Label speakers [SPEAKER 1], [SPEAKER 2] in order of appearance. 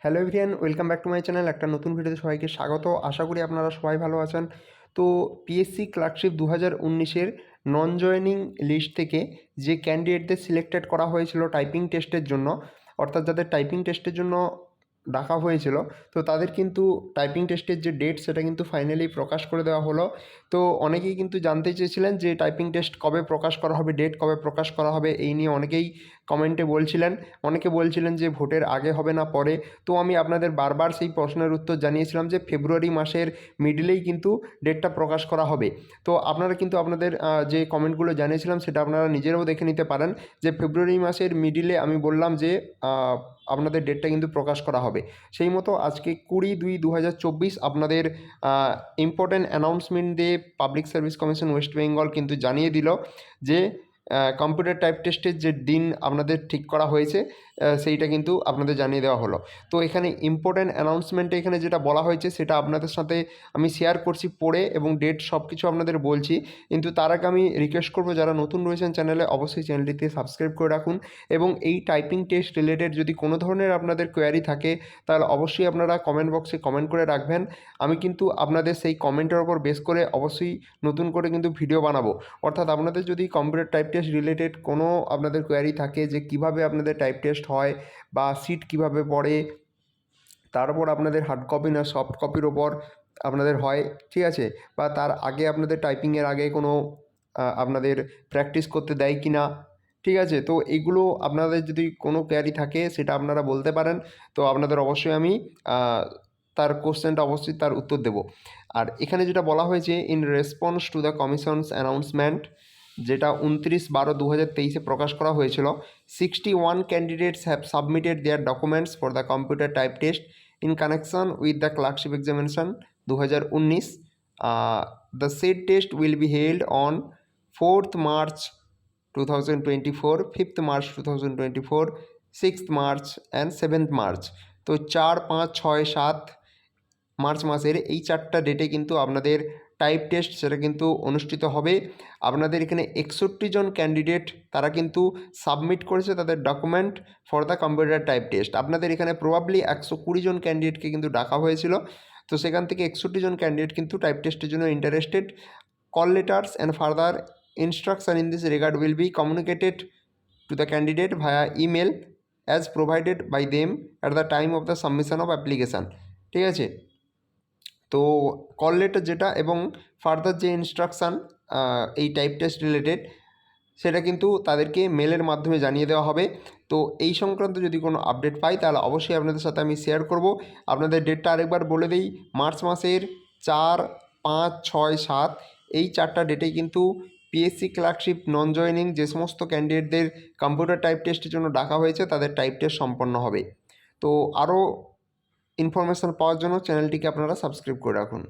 [SPEAKER 1] Hello everyone, welcome back to my channel. একটা নতুন ভিডিওতে সবাইকে স্বাগত। আশা করি আপনারা সবাই ভালো আছেন। তো পিএসসি ক্লার্কশিপ 2019-এর নন জয়েনিং লিস্ট থেকে যে ক্যান্ডিডেটদের সিলেক্টেড করা হয়েছিল টাইপিং টেস্টের জন্য, অর্থাৎ যাদের টাইপিং টেস্টের জন্য ডাকা হয়েছিল, তো তাদের কিন্তু টাইপিং টেস্টের যে ডেট সেটা কিন্তু ফাইনালি প্রকাশ করে দেওয়া হলো। তো অনেকেই কিন্তু জানতে চেয়েছিলেন যে টাইপিং টেস্ট কবে প্রকাশ করা হবে, ডেট কবে প্রকাশ করা হবে, এই নিয়ে অনেকেই কমেন্টে বলছিলেন। অনেকে বলছিলেন যে ভোটের আগে হবে না পরে। তো আমি আপনাদের বারবার সেই প্রশ্নের উত্তর জানিয়েছিলাম যে ফেব্রুয়ারি মাসের মিডলেই কিন্তু ডেটটা প্রকাশ করা হবে। তো আপনারা কিন্তু আপনাদের যে কমেন্টগুলো জানিয়েছিলাম সেটা আপনারা নিজেরাও দেখে নিতে পারেন যে ফেব্রুয়ারি মাসের মিডিলে আমি বললাম যে আপনাদের ডেটটা কিন্তু প্রকাশ করা হবে। সেই মতো আজকে 20/2/2024 আপনাদের ইম্পর্ট্যান্ট অ্যানাউন্সমেন্ট দিয়ে public service commission West Bengal কিন্তু জানিয়ে দিল যে কম্পিউটার টাইপ টেস্টের যে দিন আপনাদের ঠিক করা হয়েছে সেইটা কিন্তু আপনাদের জানিয়ে দেওয়া হলো। তো এখানে ইম্পর্ট্যান্ট অ্যানাউন্সমেন্টে এখানে যেটা বলা হয়েছে সেটা আপনাদের সাথে আমি শেয়ার করছি পড়ে, এবং ডেট সব কিছু আপনাদের বলছি। কিন্তু তার আগে আমি রিকোয়েস্ট করবো যারা নতুন রয়েছেন চ্যানেলে, অবশ্যই চ্যানেলটিতে সাবস্ক্রাইব করে রাখুন। এবং এই টাইপিং টেস্ট রিলেটেড যদি কোনো ধরনের আপনাদের কোয়ারি থাকে তাহলে অবশ্যই আপনারা কমেন্ট বক্সে কমেন্ট করে রাখবেন। আমি কিন্তু আপনাদের সেই কমেন্টের ওপর বেস করে অবশ্যই নতুন করে কিন্তু ভিডিও বানাবো। অর্থাৎ আপনাদের যদি কম্পিউটার টাইপ টেস্ট রিলেটেড কোনো আপনাদের কোয়ারি থাকে যে কিভাবে আপনাদের টাইপ টেস্ট হয় বা সিট কিভাবে পড়ে, তারপর আপনাদের হার্ড কপি না সফট কপির ওপর আপনাদের হয়, ঠিক আছে, বা তার আগে আপনাদের টাইপিংয়ের আগে কোনো আপনাদের প্র্যাকটিস করতে দেয় কি না, ঠিক আছে। তো এগুলো আপনাদের যদি কোনো কোয়ারি থাকে সেটা আপনারা বলতে পারেন। তো আপনাদের অবশ্যই আমি তার কোশ্চেনটা অবশ্যই তার উত্তর দেব। আর এখানে যেটা বলা হয়েছে, in response to the commissions announcement, যেটা 29/12/2023-এ প্রকাশ করা হয়েছিল, 61 candidates have submitted their documents for the computer type test in connection with the clerkship examination 2019. The said test will be held on 4th March 2024, 5th March 2024, 6th March and 7th March. তো 4, 5, 6, 7 March মাসের এই 4টা ডেটে কিন্তু আপনাদের type test সেটা কিন্তু অনুষ্ঠিত হবে। আপনাদের এখানে 61 জন ক্যান্ডিডেট তারা কিন্তু সাবমিট করেছে তাদের document for the computer type test. আপনাদের এখানে প্রবাবলি 120 জন ক্যান্ডিডেটকে কিন্তু ডাকা হয়েছিল। তো সেখান থেকে 61 জন ক্যান্ডিডেট কিন্তু টাইপ টেস্টের জন্য interested. Call letters and further instruction in this regard will be communicated to the candidate via email as provided by them at the time of the submission of application, ঠিক আছে। তো call letter যেটা এবং further যে instruction এই type test related সেটা কিন্তু তাদেরকে মেলের মাধ্যমে জানিয়ে দেওয়া হবে। তো এই সংক্রান্ত যদি কোনো আপডেট পাই তাহলে অবশ্যই আপনাদের সাথে আমি শেয়ার করব। আপনাদের ডেটটা আরেকবার বলে দিই, মার্চ মাসের 4, 5, 6, 7 এই 4টা ডেটেই কিন্তু পিএসসি ক্লার্কশিপ নন জয়েনিং যে সমস্ত ক্যান্ডিডেটদের কম্পিউটার টাইপ টেস্টের জন্য ডাকা হয়েছে তাদের টাইপ টেস্ট সম্পন্ন হবে। তো আরও ইনফরমেশান পাওয়ার জন্য চ্যানেলটিকে আপনারা সাবস্ক্রাইব করে রাখুন।